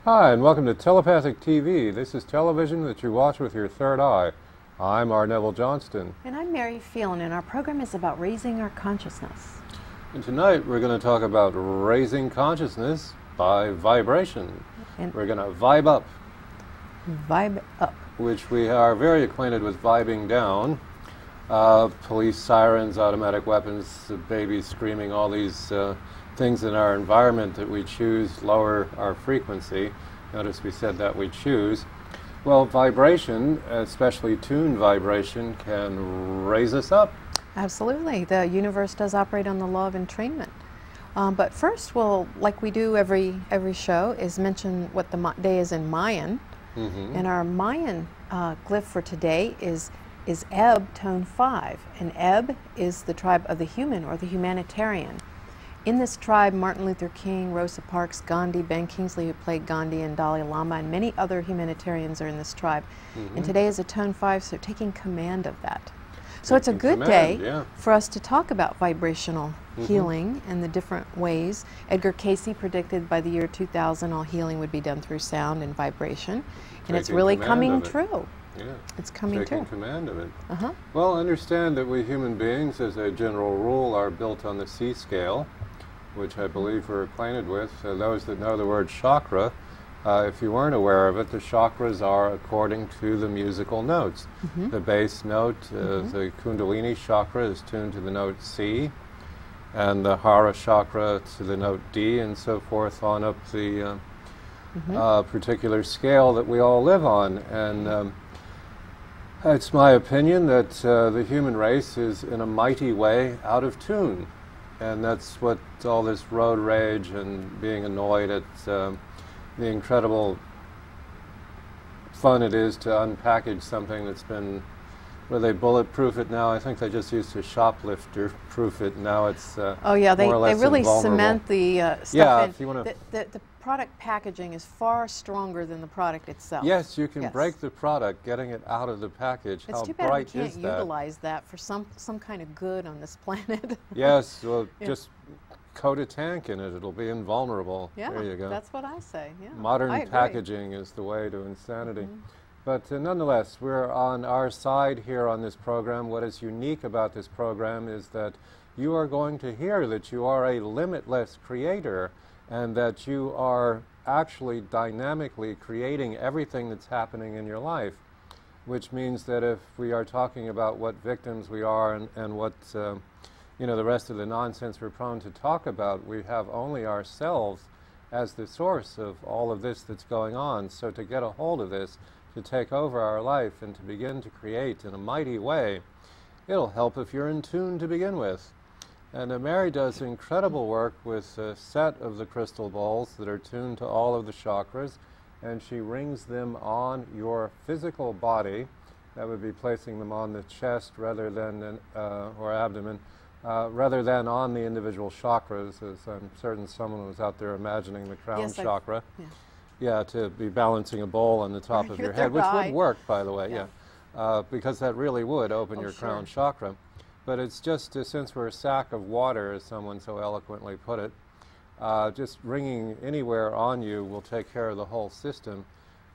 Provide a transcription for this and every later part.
Hi, and welcome to Telepathic TV. This is television that you watch with your third eye. I'm Neville-Johnston. And I'm Mary Phelan, and our program is about raising our consciousness. And tonight we're going to talk about raising consciousness by vibration. And we're going to vibe up. Vibe up. Which we are very acquainted with vibing down. Police sirens, automatic weapons, babies screaming, all these things in our environment that we choose lower our frequency. Notice we said that we choose. Well, vibration, especially tuned vibration, can raise us up. Absolutely. The universe does operate on the law of entrainment. But first, we'll, like we do every show, is mention what the day is in Mayan. Mm-hmm. And our Mayan glyph for today is Ebb, tone 5. And Ebb is the tribe of the human, or the humanitarian. In this tribe, Martin Luther King, Rosa Parks, Gandhi, Ben Kingsley, who played Gandhi, and Dalai Lama, and many other humanitarians are in this tribe. Mm-hmm. And today is a tone 5, so taking command of that. So it's a good day for us to talk about vibrational healing and the different ways. Edgar Cayce predicted by the year 2000 all healing would be done through sound and vibration. And it's really coming true. Yeah. It's coming true. Taking command of it. Uh-huh. Well, understand that we human beings, as a general rule, are built on the C scale, which I believe we're acquainted with. Those that know the word chakra, if you weren't aware of it, the chakras are according to the musical notes. Mm-hmm. The bass note, the Kundalini chakra, is tuned to the note C, and the Hara chakra to the note D, and so forth on up the particular scale that we all live on. And it's my opinion that the human race is in a mighty way out of tune. And that's what all this road rage and being annoyed at the incredible fun it is to unpackage something that's been, where they bulletproof it now. I think they just used to shoplifter proof it. Now it's oh yeah, they really invulnerable. Cement the stuff yeah, in. if you want to. The product packaging is far stronger than the product itself. Yes, you can break the product, getting it out of the package. It's How too bad bright we can't is that? utilize that for some kind of good on this planet. Yes, well, just coat a tank in it. It'll be invulnerable. Yeah, there you go. That's what I say. Yeah, Modern packaging is the way to insanity. But nonetheless, we're on our side here on this program. What is unique about this program is that you are going to hear that you are a limitless creator, and that you are actually dynamically creating everything that's happening in your life, which means that if we are talking about what victims we are and what the rest of the nonsense we're prone to talk about, we have only ourselves as the source of all of this that's going on. So to get a hold of this, to take over our life and to begin to create in a mighty way, it'll help if you're in tune to begin with. And Mary does incredible work with a set of the crystal balls that are tuned to all of the chakras, and she rings them on your physical body. That would be placing them on the chest rather than, or abdomen, rather than on the individual chakras, as I'm certain someone was out there imagining the crown chakra. Yeah, to be balancing a bowl on the top of your head, which would work, by the way, because that really would open your crown chakra. But it's just, since we're a sack of water, as someone so eloquently put it, just ringing anywhere on you will take care of the whole system.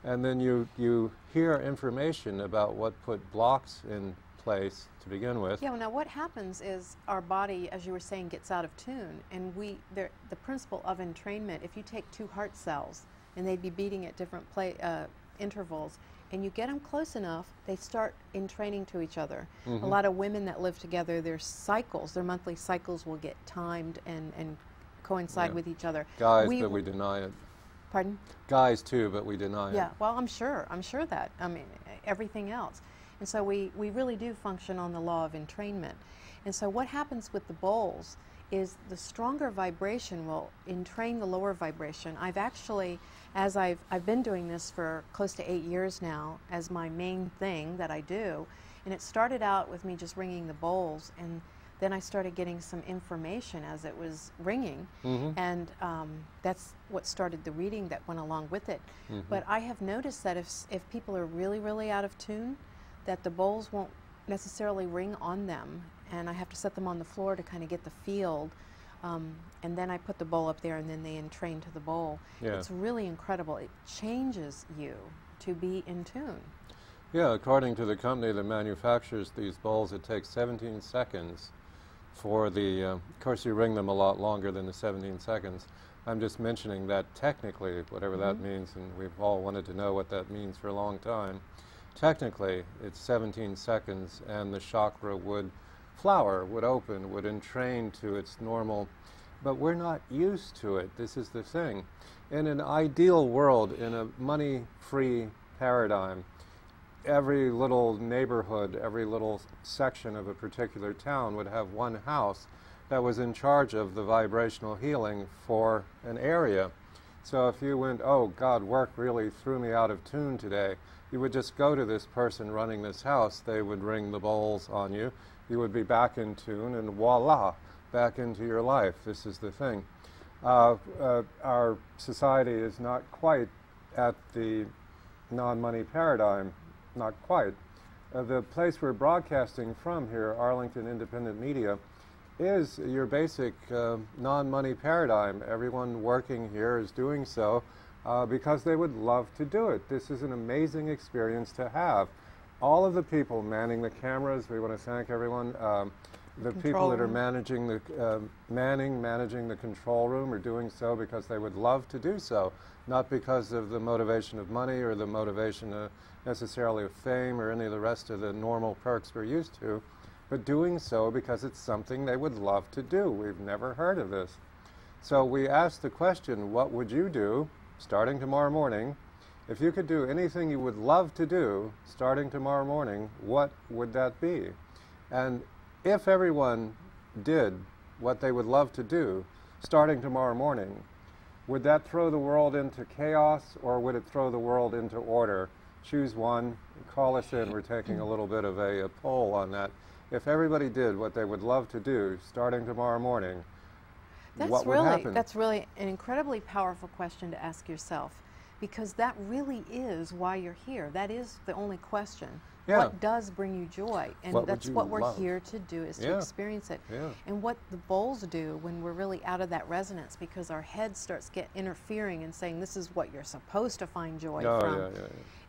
And then you hear information about what put blocks in place to begin with. Yeah, well, now what happens is our body, as you were saying, gets out of tune. And the principle of entrainment, if you take two heart cells, and they'd be beating at different intervals, and you get them close enough, they start entraining to each other. A lot of women that live together, their cycles, their monthly cycles will get timed and coincide with each other. Guys, but we deny it. Pardon? Guys too, but we deny it. Yeah, well, I'm sure that, I mean, everything else. And so we really do function on the law of entrainment. And so what happens with the bowls is the stronger vibration will entrain the lower vibration. I've actually, as I've been doing this for close to 8 years now as my main thing that I do, and it started out with me just ringing the bowls, and then I started getting some information as it was ringing, and that's what started the reading that went along with it. But I have noticed that if people are really, really out of tune, that the bowls won't necessarily ring on them, and I have to set them on the floor to kind of get the field And then I put the bowl up there, and then they entrain to the bowl. Yeah. It's really incredible. It changes you to be in tune. Yeah, according to the company that manufactures these bowls, it takes 17 seconds for the, of course you ring them a lot longer than the 17 seconds. I'm just mentioning that technically, whatever that means, and we've all wanted to know what that means for a long time. Technically, it's 17 seconds, and the chakra would flower, would open, would entrain to its normal, but we're not used to it. This is the thing. In an ideal world, in a money-free paradigm, every little neighborhood, every little section of a particular town would have one house that was in charge of the vibrational healing for an area. So if you went, oh God, work really threw me out of tune today, you would just go to this person running this house, they would ring the bowls on you, you would be back in tune, and voila, back into your life. This is the thing. Our society is not quite at the non-money paradigm, not quite. The place we're broadcasting from here, Arlington Independent Media, is your basic non-money paradigm. Everyone working here is doing so because they would love to do it. This is an amazing experience to have. All of the people manning the cameras, we want to thank everyone. The people that are managing the managing the control room are doing so because they would love to do so, not because of the motivation of money or the motivation necessarily of fame or any of the rest of the normal perks we're used to, but doing so because it's something they would love to do. We've never heard of this. So we asked the question, what would you do starting tomorrow morning? If you could do anything you would love to do starting tomorrow morning, what would that be? And if everyone did what they would love to do starting tomorrow morning, would that throw the world into chaos, or would it throw the world into order? Choose one, call us in. We're taking a little bit of a poll on that. If everybody did what they would love to do starting tomorrow morning, what would happen? That's really an incredibly powerful question to ask yourself, because that really is why you're here. That is the only question. Yeah. What does bring you joy? And that's what we're here to do, is to experience it. Yeah. And what the bowls do when we're really out of that resonance, because our head starts interfering and saying this is what you're supposed to find joy from.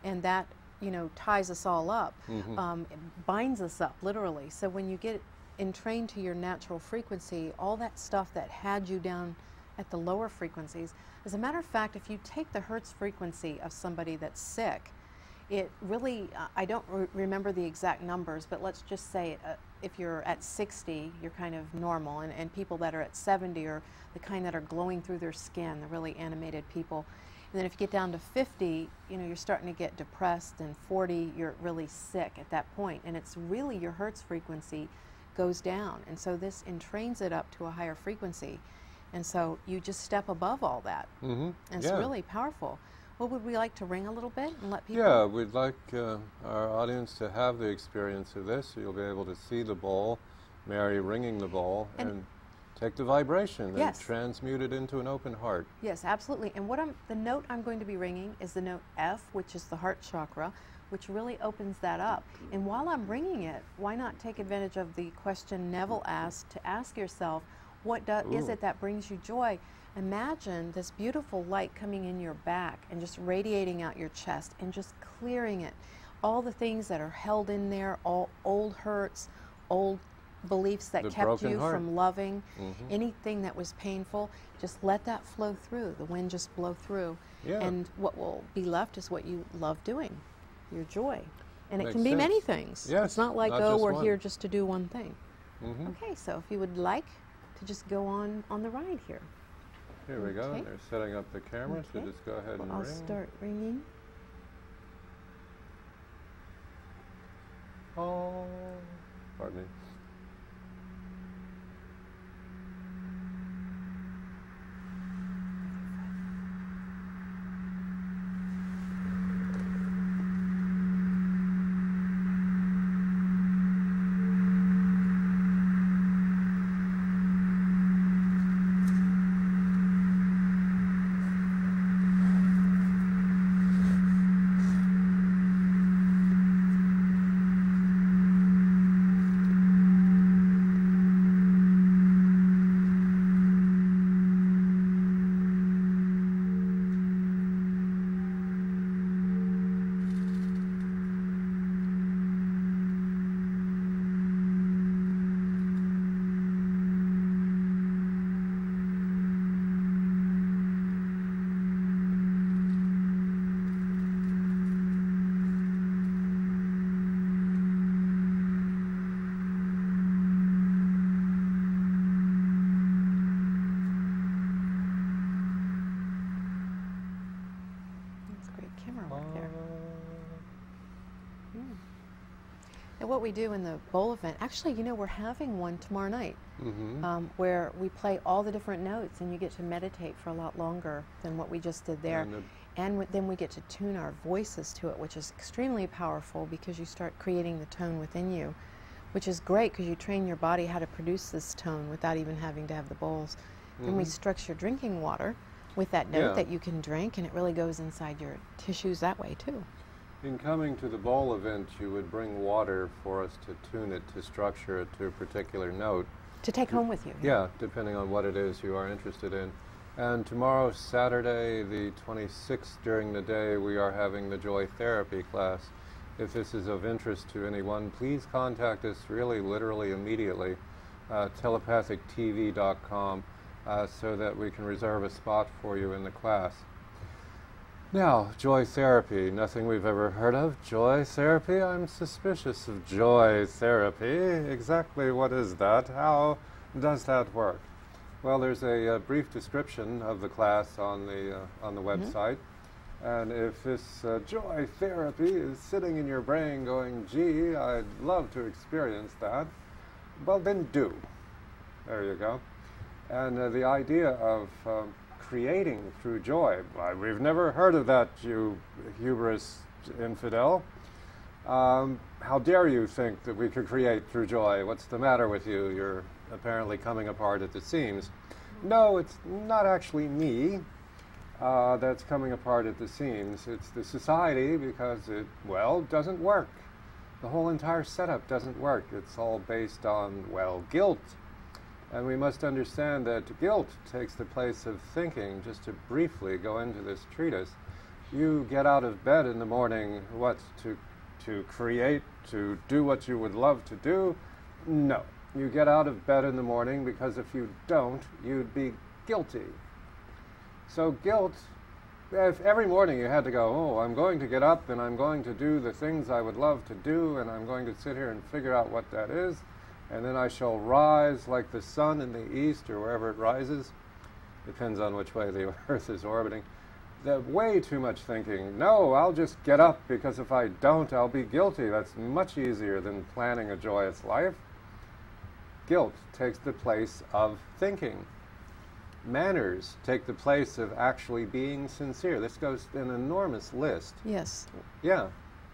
And that, you know, ties us all up, it binds us up, literally. So when you get entrained to your natural frequency, all that stuff that had you down at the lower frequencies, as a matter of fact, if you take the Hertz frequency of somebody that's sick, it really, I don't remember the exact numbers, but let's just say if you're at 60, you're kind of normal, and people that are at 70 are the kind that are glowing through their skin, the really animated people. And then if you get down to 50, you know, you're starting to get depressed, and 40, you're really sick at that point. And it's really your Hertz frequency goes down. And so this entrains it up to a higher frequency. And so you just step above all that. And it's really powerful. Well, would we like to ring a little bit and let people? Yeah, we'd like our audience to have the experience of this. So you'll be able to see the bowl, Mary ringing the bowl, and take the vibration and transmute it into an open heart. Yes, absolutely. And the note I'm going to be ringing is the note F, which is the heart chakra, which really opens that up. And while I'm ringing it, why not take advantage of the question Neville asked to ask yourself, what is it that brings you joy? Imagine this beautiful light coming in your back and just radiating out your chest and just clearing it. All the things that are held in there, all old hurts, old beliefs that kept you from loving, anything that was painful, just let that flow through. The wind just blow through. And what will be left is what you love doing, your joy. And it can be many things. It's not like, oh, we're here just to do one thing. Okay, so if you would like to just go on the ride here. Here we go. They're setting up the camera, so just go ahead and ring. I'll start ringing. Oh, pardon me. And what we do in the bowl event, actually, you know, we're having one tomorrow night where we play all the different notes, and you get to meditate for a lot longer than what we just did there. And then we get to tune our voices to it, which is extremely powerful because you start creating the tone within you, which is great because you train your body how to produce this tone without even having to have the bowls. Then we structure drinking water with that note that you can drink, and it really goes inside your tissues that way too. In coming to the bowl event, you would bring water for us to tune it, to structure it to a particular note. To take home with you. Yeah, depending on what it is you are interested in. And tomorrow, Saturday, the 26th, during the day, we are having the Joy Therapy class. If this is of interest to anyone, please contact us really, literally, immediately, telepathictv.com, so that we can reserve a spot for you in the class. Now, joy therapy, nothing we've ever heard of. Joy therapy? I'm suspicious of joy therapy. Exactly what is that? How does that work? Well, there's a brief description of the class on the website. And if this joy therapy is sitting in your brain going, gee, I'd love to experience that, well, then do. There you go. And the idea of creating through joy. We've never heard of that, you hubris infidel. How dare you think that we could create through joy? What's the matter with you? You're apparently coming apart at the seams. No, it's not actually me that's coming apart at the seams. It's the society, because it, well, doesn't work. The whole entire setup doesn't work. It's all based on, well, guilt. And we must understand that guilt takes the place of thinking. Just to briefly go into this treatise, you get out of bed in the morning, what, to create, to do what you would love to do? No. You get out of bed in the morning because if you don't, you'd be guilty. So guilt, if every morning you had to go, oh, I'm going to get up and I'm going to do the things I would love to do, and I'm going to sit here and figure out what that is, and then I shall rise like the sun in the east, or wherever it rises. Depends on which way the Earth is orbiting. Way too much thinking. No, I'll just get up, because if I don't, I'll be guilty. That's much easier than planning a joyous life. Guilt takes the place of thinking. Manners take the place of actually being sincere. This goes an enormous list. Yes. Yeah.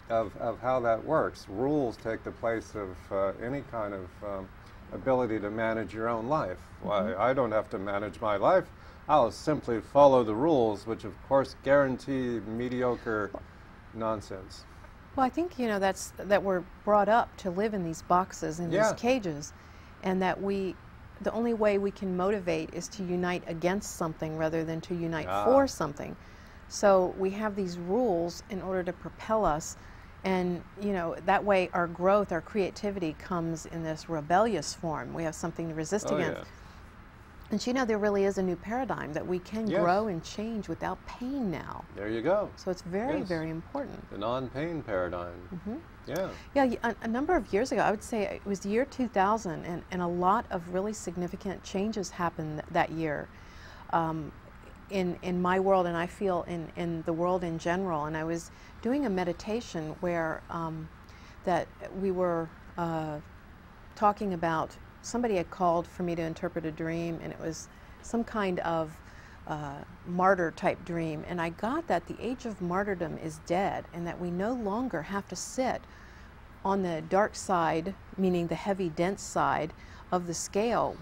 Of how that works. Rules take the place of any kind of ability to manage your own life. Why, I don't have to manage my life. I'll simply follow the rules, which of course guarantee mediocre nonsense. Well, I think, you know, that we're brought up to live in these boxes, in these cages, and that the only way we can motivate is to unite against something rather than to unite for something. So we have these rules in order to propel us. And, you know, that way our growth, our creativity comes in this rebellious form. We have something to resist against. Yeah. And so, you know, there really is a new paradigm that we can grow and change without pain now. There you go. So it's very, very important. The non-pain paradigm. Yeah. Yeah, a number of years ago, I would say it was the year 2000, and a lot of really significant changes happened that year. In my world, and I feel in the world in general. And I was doing a meditation where that we were talking about, somebody had called for me to interpret a dream, and it was some kind of martyr type dream. And I got that the age of martyrdom is dead, and that we no longer have to sit on the dark side, meaning the heavy, dense side of the scale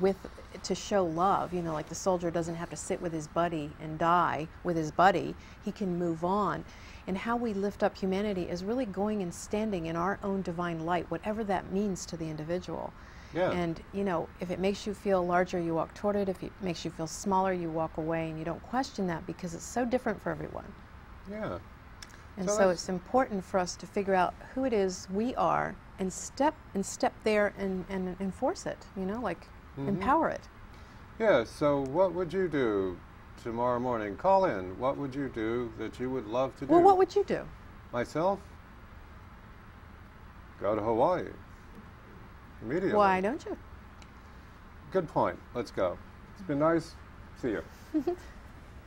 to show love. You know, like the soldier doesn't have to sit with his buddy and die with his buddy. He can move on. And how we lift up humanity is really going and standing in our own divine light, whatever that means to the individual. Yeah. And, you know, if it makes you feel larger, you walk toward it. If it makes you feel smaller, you walk away, and you don't question that, because it's so different for everyone. Yeah. And so it's important for us to figure out who it is we are, and step there and enforce it, you know, like empower it. Yeah, so what would you do tomorrow morning? Call in. What would you do that you would love to do? Well, what would you do? Myself? Go to Hawaii. Immediately. Why don't you? Good point. Let's go. It's been nice. See you.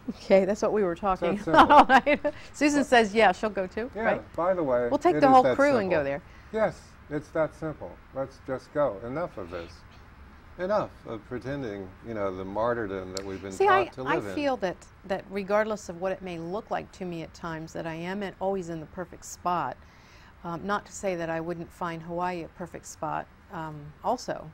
Okay, that's what we were talking about. Susan says, yeah, she'll go too. Yeah, right? by the way, we'll take the whole crew and go there. Yes, It's that simple. Let's just go. Enough of this. Enough of pretending, you know, the martyrdom that we've been taught to live in. I feel that regardless of what it may look like to me at times, that I am always in the perfect spot. Not to say that I wouldn't find Hawaii a perfect spot also,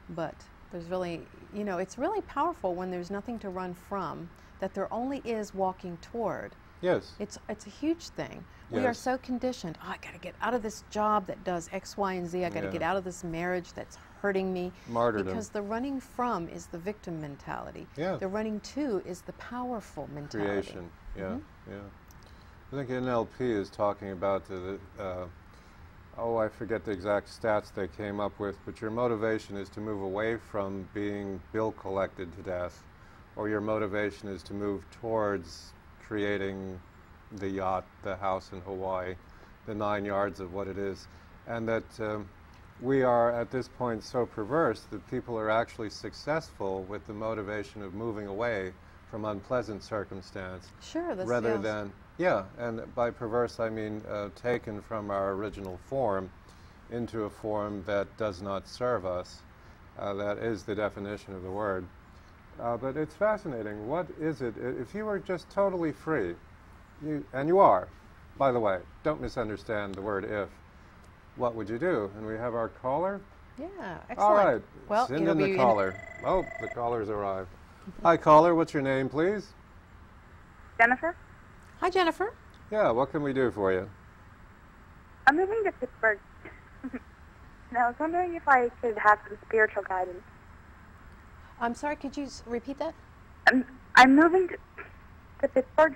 but there's really, you know, it's really powerful when there's nothing to run from, that there only is walking toward. Yes. It's a huge thing. Yes. We are so conditioned. Oh, I got to get out of this job that does X, Y, and Z. I got to get out of this marriage that's hurting me. Martyrdom. Because the running from is the victim mentality. Yeah. The running to is the powerful mentality. Creation. Yeah. Yeah. I think NLP is talking about oh, I forget the exact stats they came up with, but your motivation is to move away from being bill collected to death, or your motivation is to move towards creating the yacht, the house in Hawaii, the 9 yards of what it is. And that we are at this point so perverse that people are actually successful with the motivation of moving away from unpleasant circumstance. Sure, that's rather than, yeah, and by perverse I mean taken from our original form into a form that does not serve us. That is the definition of the word. But it's fascinating. What is it, if you were just totally free, and you are, by the way, don't misunderstand the word if, what would you do? And we have our caller? Yeah, excellent. All right, well, send in the caller. Oh, the caller's arrived. Hi, caller, what's your name, please? Jennifer? Hi, Jennifer. Yeah, what can we do for you? I'm moving to Pittsburgh. And I was wondering if I could have some spiritual guidance. I'm sorry, could you repeat that? I'm moving to Pittsburgh.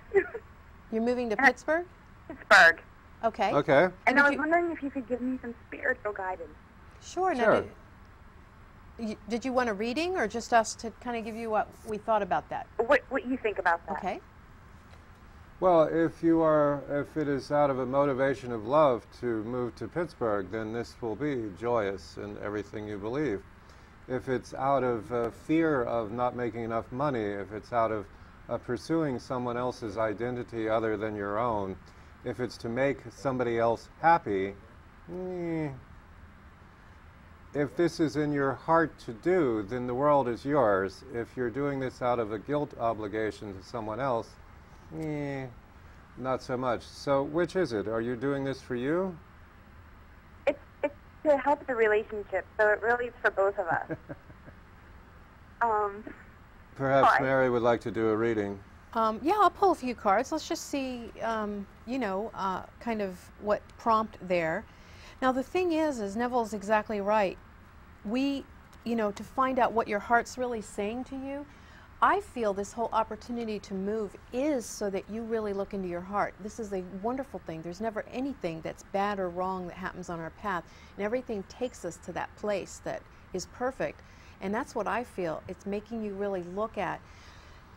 You're moving to Pittsburgh? Pittsburgh. Okay. Okay. And I was wondering if you could give me some spiritual guidance. Sure. Sure. Now, did you want a reading or just us to kind of give you what we thought about that? What you think about that? Okay. Well, if it is out of a motivation of love to move to Pittsburgh, then this will be joyous in everything you believe. If it's out of fear of not making enough money, if it's out of pursuing someone else's identity other than your own, if it's to make somebody else happy, if this is in your heart to do, then the world is yours. If you're doing this out of a guilt obligation to someone else, not so much. So which is it? Are you doing this for you? It's to help the relationship, so it really is for both of us. Perhaps Mary would like to do a reading. Yeah, I'll pull a few cards. Let's just see, you know, kind of what prompt there. Now, the thing is Neville's exactly right. We, you know, to find out what your heart's really saying to you, I feel this whole opportunity to move is so that you really look into your heart. This is a wonderful thing. There's never anything that's bad or wrong that happens on our path, and everything takes us to that place that is perfect. And that's what I feel. It's making you really look at.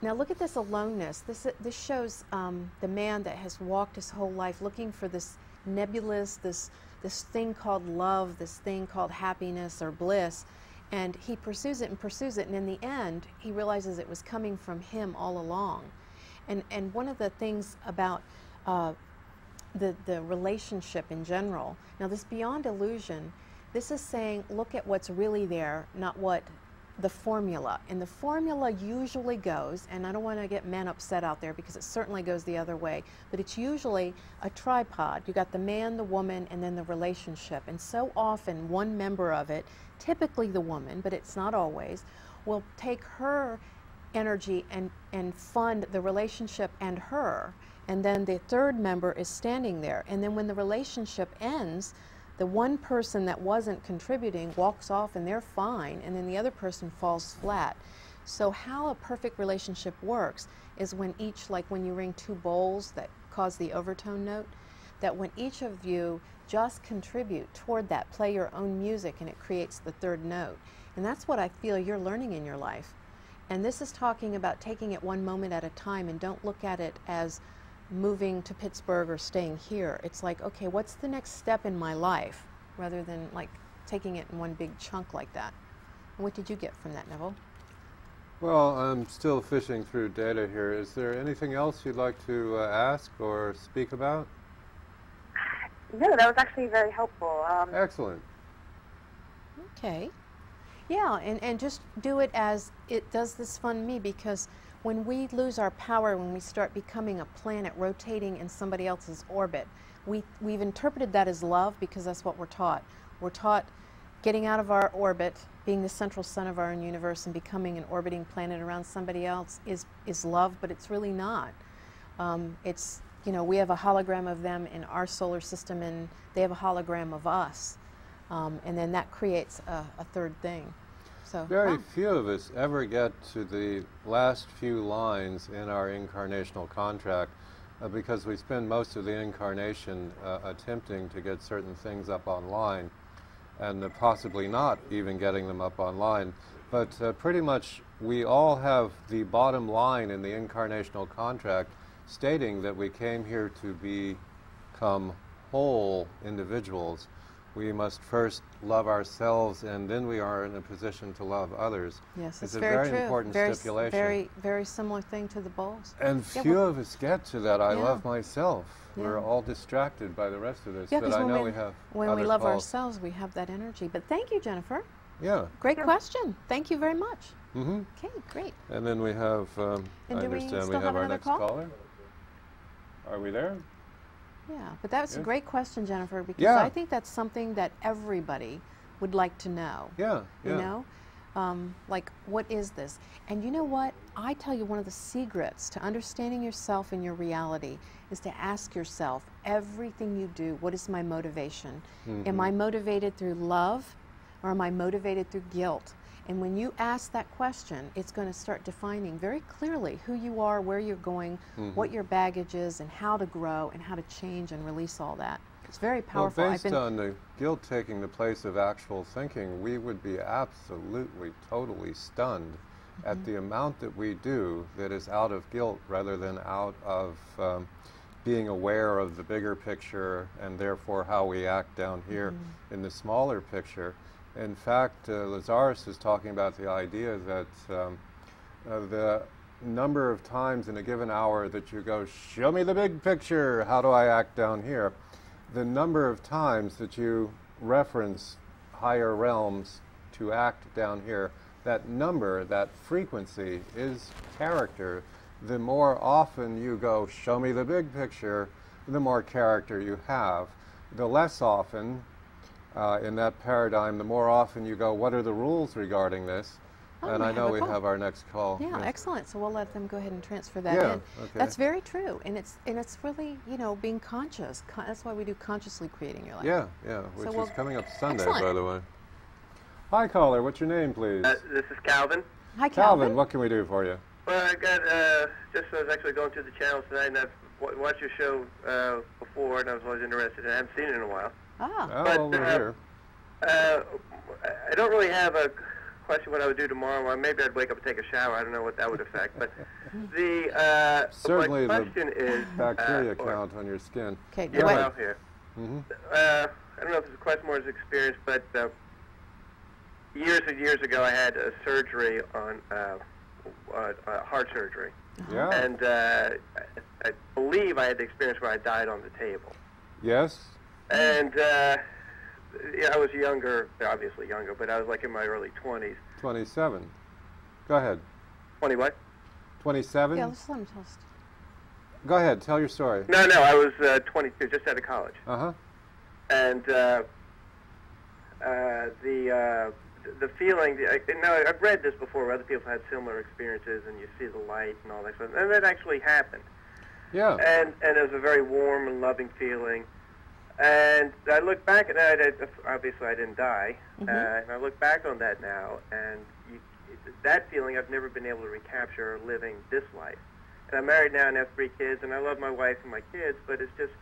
Now look at this aloneness. This shows the man that has walked his whole life looking for this nebulous, this thing called love, this thing called happiness or bliss, and he pursues it, and in the end, he realizes it was coming from him all along. And one of the things about the relationship in general, now this beyond illusion, this is saying look at what's really there, not what the formula. And the formula usually goes, and I don't want to get men upset out there because it certainly goes the other way, but it's usually a tripod. You got the man, the woman, and then the relationship. And so often one member of it, typically the woman, but it's not always, will take her energy and fund the relationship and her. And then the third member is standing there. And then when the relationship ends, the one person that wasn't contributing walks off and they're fine, and then the other person falls flat. So how a perfect relationship works is when each, like when you ring two bowls that cause the overtone note, that when each of you just contribute toward that, play your own music, and it creates the third note. And that's what I feel you're learning in your life. And this is talking about taking it one moment at a time, and don't look at it as moving to Pittsburgh or staying here. It's like, okay, what's the next step in my life, rather than like taking it in one big chunk like that. And what did you get from that, Neville? Well, I'm still fishing through data here. Is there anything else you'd like to ask or speak about? No, that was actually very helpful. Excellent. Okay. Yeah, and just do it as it does this fun me, because when we lose our power, when we start becoming a planet rotating in somebody else's orbit, we've interpreted that as love, because that's what we're taught. We're taught getting out of our orbit, being the central sun of our own universe, and becoming an orbiting planet around somebody else is love, but it's really not. It's, you know, we have a hologram of them in our solar system, and they have a hologram of us. And then that creates a third thing. So Very few of us ever get to the last few lines in our incarnational contract because we spend most of the incarnation attempting to get certain things up online and possibly not even getting them up online. But pretty much we all have the bottom line in the incarnational contract stating that we came here to become whole individuals. We must first love ourselves, and then we are in a position to love others. yes, It's it's a very, very important stipulation. Very similar thing to the bowls. And Yeah, few well- of us get to that. I Yeah. love myself. Yeah. We're all distracted by the rest of this, Yeah, but because I know when we have when we other love calls. ourselves, we have that energy. But thank you, Jennifer. Yeah. Great question. Thank you very much. Mm-hmm. Okay, great. And then we have, I And do we understand still we have have our another next call? caller. Are we there? Yeah, but that's a Yes. great question, Jennifer, because Yeah. I think that's something that everybody would like to know. Yeah, yeah. You know? Like, what is this? And you know what? I tell you, one of the secrets to understanding yourself and your reality is to ask yourself, everything you do, what is my motivation? Am I motivated through love, or am I motivated through guilt? And when you ask that question, it's going to start defining very clearly who you are, where you're going, what your baggage is, and how to grow, and how to change and release all that. It's very powerful. Well, based on the guilt taking the place of actual thinking, we would be absolutely, totally stunned at the amount that we do that is out of guilt rather than out of being aware of the bigger picture and therefore how we act down here in the smaller picture. In fact, Lazarus is talking about the idea that the number of times in a given hour that you go, show me the big picture, how do I act down here? The number of times that you reference higher realms to act down here, that number, that frequency is character. The more often you go, show me the big picture, the more character you have. The less often, in that paradigm, the more often you go, what are the rules regarding this? Oh, And we I have know a we call. have our next call. Yeah, Yes. excellent. So we'll let them go ahead and transfer that Yeah, in. okay. That's very true, and it's really, you know, being conscious. That's why we do consciously creating your life. Yeah, yeah, which we'll- is coming up Sunday, excellent. by the way. Hi, caller. What's your name, please? This is Calvin. Hi, Calvin, Calvin. what can we do for you? Well, I got I was actually going through the channels tonight, and I've watched your show before, and I was always interested. I haven't seen it in a while. Ah, Oh, But, over here. I don't really have a question what I would do tomorrow. Well, maybe I'd wake up and take a shower. I don't know what that would affect. But Certainly my the question is bacteria or- count on your skin. okay. Yeah, wait. well, here. Mm-hmm. I don't know if it's a question more as experience, but years and years ago, I had a surgery on heart surgery, Yeah. and I believe I had the experience where I died on the table. Yes. And yeah, I was younger, obviously younger, but I was like in my early 20s. 27. Go ahead. 20 what? 27? Yeah, let's let him tell us. Go ahead. Tell your story. No, I was 22, just out of college. Uh-huh. And the feeling, now I've read this before where other people had similar experiences and you see the light and all that stuff, and that actually happened. Yeah. And it was a very warm and loving feeling. And I look back at that, obviously I didn't die, and I look back on that now, and that feeling I've never been able to recapture living this life. And I'm married now and have 3 kids, and I love my wife and my kids, but it's just,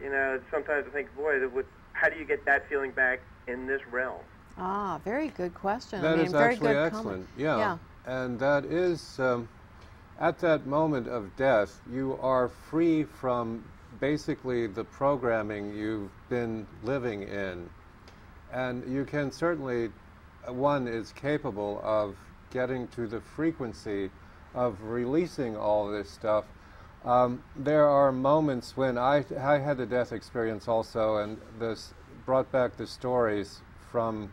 you know, sometimes I think, boy, how do you get that feeling back in this realm? Ah, very good question. That I mean, is very actually good excellent. comment. Yeah. And that is, at that moment of death, you are free from basically the programming you've been living in. And you can certainly, one is capable of getting to the frequency of releasing all this stuff There are moments when I had a death experience also, and this brought back the stories from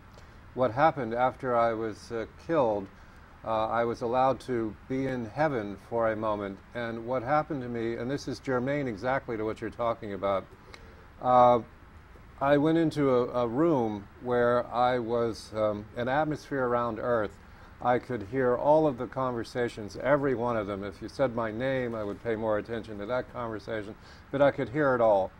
what happened after I was killed. I was allowed to be in heaven for a moment, and what happened to me, and this is germane exactly to what you're talking about, I went into a room where I was an atmosphere around Earth. I could hear all of the conversations, every one of them. If you said my name, I would pay more attention to that conversation, but I could hear it all.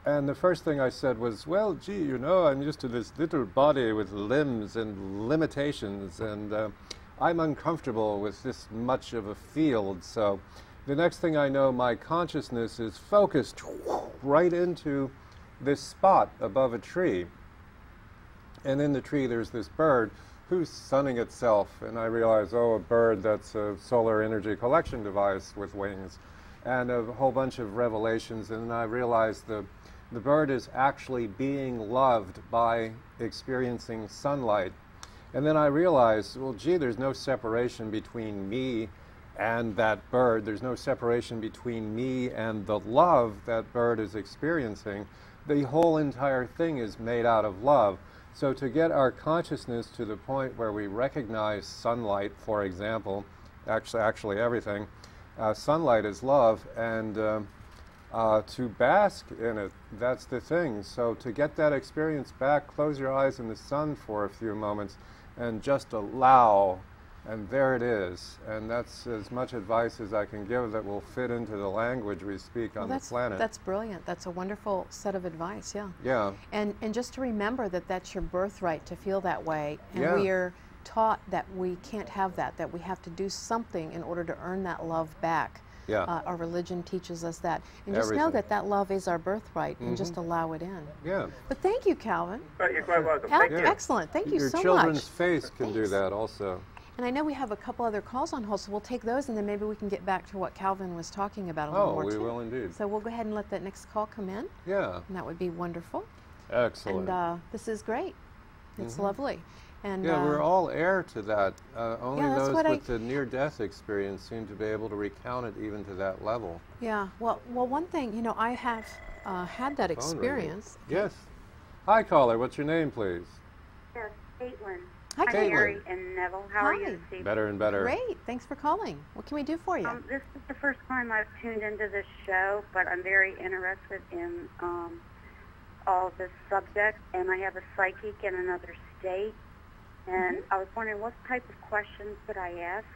And the first thing I said was, well, gee, you know, I'm used to this little body with limbs and limitations, and I'm uncomfortable with this much of a field. So the next thing I know, my consciousness is focused right into this spot above a tree. And in the tree there's this bird who's sunning itself, and I realize, oh, a bird, that's a solar energy collection device with wings, and a whole bunch of revelations, and I realized the bird is actually being loved by experiencing sunlight. And then I realized, well, gee, there's no separation between me and that bird. There's no separation between me and the love that bird is experiencing. The whole entire thing is made out of love. So to get our consciousness to the point where we recognize sunlight, for example, actually everything, sunlight is love, and to bask in it, that's the thing. So to get that experience back, close your eyes in the sun for a few moments and just allow, and there it is. And that's as much advice as I can give that will fit into the language we speak on the planet. That's brilliant. That's a wonderful set of advice, yeah. Yeah. And just to remember that that's your birthright to feel that way, and Yeah. we are taught that we can't have that we have to do something in order to earn that love back. Yeah. Our religion teaches us that. And just know that that love is our birthright, and just allow it in. Yeah. But thank you, Calvin. You're quite welcome. Thank you. Excellent. Thank you so much. Your children's face can do that also. And I know we have a couple other calls on hold, so we'll take those, and then maybe we can get back to what Calvin was talking about a little more. Oh, we too. will indeed. So we'll go ahead and let that next call come in. Yeah. And that would be wonderful. Excellent. And this is great. It's lovely. And yeah, we're all heir to that. Only yeah, those with the near-death experience seem to be able to recount it even to that level. Yeah. Well, one thing, you know, I have had that experience. Yes. Hi, caller. What's your name, please? Yes, Caitlin. Hi, I'm Caitlin. Mary and Neville. How are you this evening? Better and better. Great. Thanks for calling. What can we do for you? This is the first time I've tuned into this show, but I'm very interested in all this subject, and I have a psychic in another state, and I was wondering what type of questions could I ask?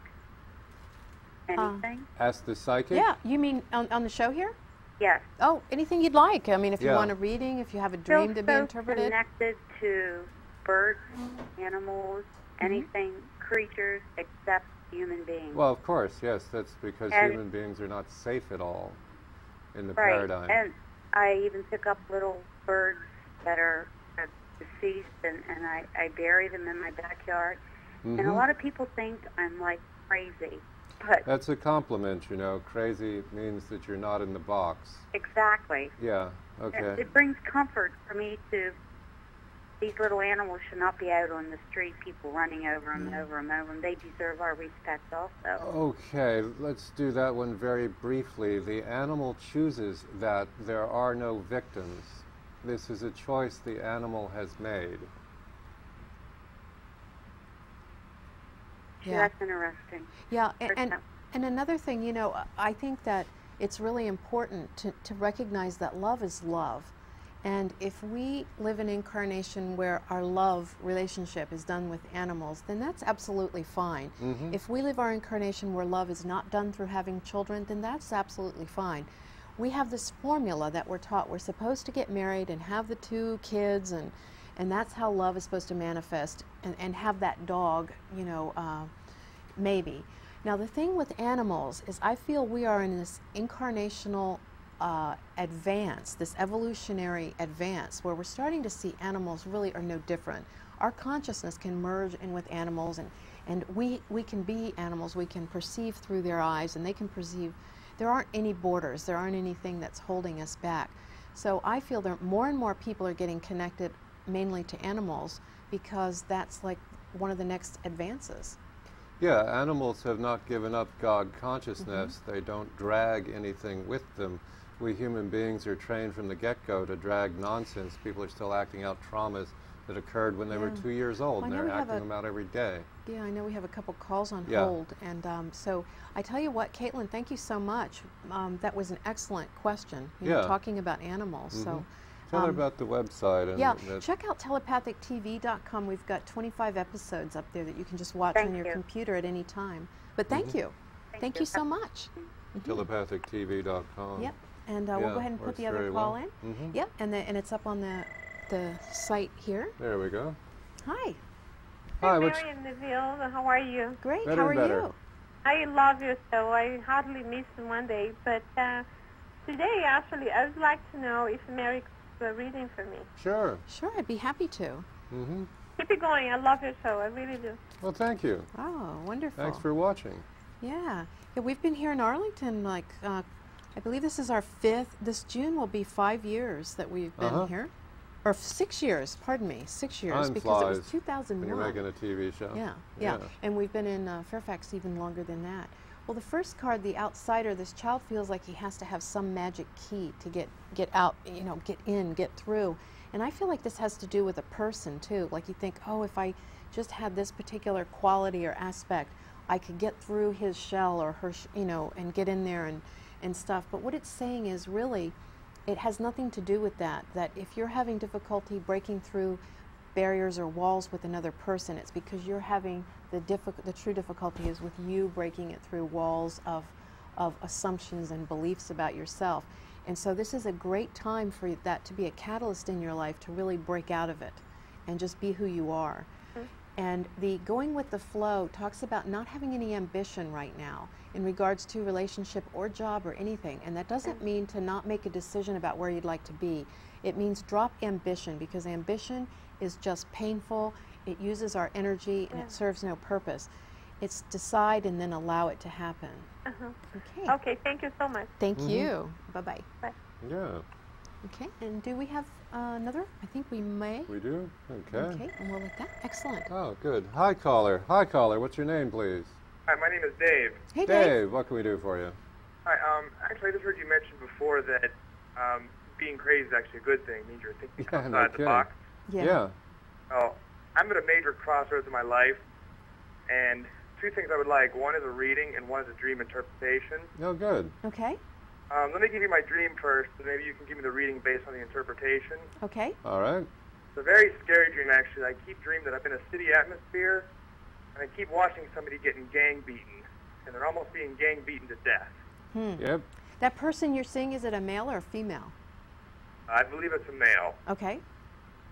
Anything? Ask the psychic? Yeah. You mean on the show here? Yes. Oh, anything you'd like. I mean, if you want a reading, if you have a dream to be interpreted. Connected to birds, animals, anything, creatures, except human beings. Well, of course, yes. That's because human beings are not safe at all in the paradigm. And I even pick up little birds that are deceased, and I bury them in my backyard. And a lot of people think I'm like crazy. But that's a compliment, you know. Crazy means that you're not in the box. Exactly. Yeah, okay. It brings comfort for me to, these little animals should not be out on the street, people running over them and over them and over them. They deserve our respect also. Okay, let's do that one very briefly. The animal chooses that there are no victims. This is a choice the animal has made. Yeah, that's interesting. Yeah, and another thing, you know, I think that it's really important to recognize that love is love. And if we live an incarnation where our love relationship is done with animals, then that's absolutely fine. If we live our incarnation where love is not done through having children, then that's absolutely fine. We have this formula that we're taught. We're supposed to get married and have the 2 kids, and that's how love is supposed to manifest, and have that dog, you know, maybe. Now the thing with animals is I feel we are in this incarnational advance, this evolutionary advance, where we're starting to see animals really are no different. Our consciousness can merge in with animals, and we can be animals. We can perceive through their eyes, and they can perceive. There aren't any borders. There aren't anything that's holding us back. So I feel that more and more people are getting connected mainly to animals, because that's like one of the next advances. Yeah, animals have not given up God consciousness. They don't drag anything with them. We human beings are trained from the get-go to drag nonsense. People are still acting out traumas that occurred when they were 2 years old, Well, and they're acting them out every day. Yeah, I know we have a couple calls on hold, and so I tell you what, Caitlin, thank you so much. That was an excellent question. You know, talking about animals. So tell her about the website. And check out telepathictv.com. We've got 25 episodes up there that you can just watch on your computer at any time. But thank you. Thank you so much. Telepathictv.com. Yep, and we'll go ahead and put the other call in. Yep, and it's up on the site here. There we go. Hi. Hi, Mary and Neville. How are you? Great. Better How are better. you? I love your show. I hardly missed one day, but today, actually, I would like to know if Mary could do a reading for me. Sure. Sure, I'd be happy to. Keep it going. I love your show. I really do. Well, thank you. Oh, wonderful. Thanks for watching. Yeah. We've been here in Arlington, like, I believe this is our 5th. This June will be 5 years that we've been here. Or 6 years, pardon me, 6 years, Time because flies it was 2001. when you're making a TV show. Yeah. And we've been in Fairfax even longer than that. Well, the first card, the outsider, this child feels like he has to have some magic key to get out, you know, get in, get through. And I feel like this has to do with a person, too. Like you think, oh, if I just had this particular quality or aspect, I could get through his shell or her, you know, and get in there and stuff. But what it's saying is really, it has nothing to do with that, that if you're having difficulty breaking through barriers or walls with another person, it's because you're having the true difficulty is with you breaking it through walls of assumptions and beliefs about yourself. And so this is a great time for that to be a catalyst in your life to really break out of it and just be who you are. And the going with the flow talks about not having any ambition right now in regards to relationship or job or anything. And that doesn't mean to not make a decision about where you'd like to be. It means drop ambition, because ambition is just painful. It uses our energy and it serves no purpose. It's decide and then allow it to happen. Okay. Okay, thank you so much. Thank you. Bye-bye. Bye. Yeah. Okay, and do we have another? I think we may. We do? Okay. Okay, and we'll let that. Excellent. Oh, good. Hi, caller. Hi, caller. What's your name, please? Hi, my name is Dave. Hey, Dave. What can we do for you? Hi, actually, I just heard you mention before that being crazy is actually a good thing. It means you're thinking outside the box. Yeah. Oh, I'm at a major crossroads in my life, and two things I would like. One is a reading, and one is a dream interpretation. Oh, good. Okay. Let me give you my dream first, and maybe you can give me the reading based on the interpretation. Okay. All right. It's a very scary dream, actually. I keep dreaming that I'm in a city atmosphere, and I keep watching somebody getting gang beaten, and they're almost being gang beaten to death. Yep. That person you're seeing, is it a male or a female? I believe it's a male. Okay.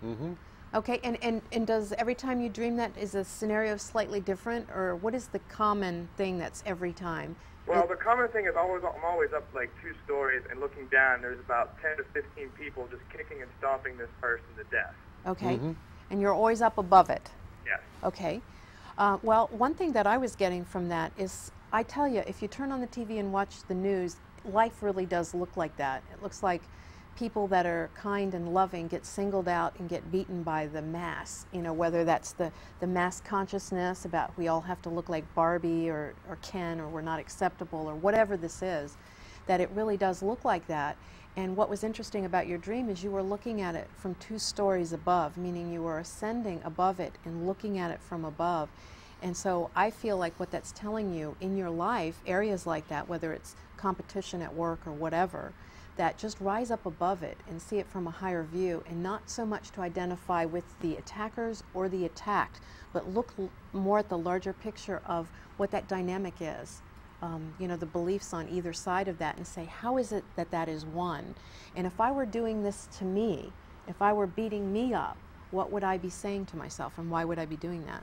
Mm-hmm. Okay, and does every time you dream that, is the scenario slightly different, or what is the common thing that's every time? Well, the common thing is I'm always up like 2 stories and looking down. There's about 10 to 15 people just kicking and stomping this person to death. Okay, and you're always up above it? Yes. Okay. Well, one thing that I was getting from that is, I tell you, if you turn on the TV and watch the news, life really does look like that. It looks like people that are kind and loving get singled out and get beaten by the mass, you know, whether that's the mass consciousness about we all have to look like Barbie or Ken, or we're not acceptable, or whatever this is, that it really does look like that. And what was interesting about your dream is you were looking at it from 2 stories above, meaning you were ascending above it and looking at it from above. And so I feel like what that's telling you in your life, areas like that, whether it's competition at work or whatever, that just rise up above it and see it from a higher view, and not so much to identify with the attackers or the attacked, but look more at the larger picture of what that dynamic is. You know, the beliefs on either side of that, and say, how is it that that is one? And if I were doing this to me, if I were beating me up, what would I be saying to myself, and why would I be doing that?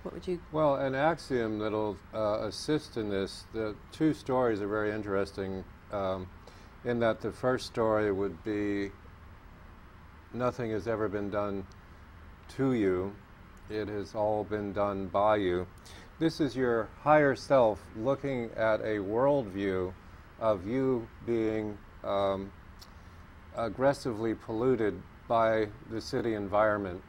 What would you? Well, an axiom that'll assist in this, the 2 stories are very interesting, in that the first story would be, nothing has ever been done to you, it has all been done by you. This is your higher self looking at a worldview of you being aggressively polluted by the city environment.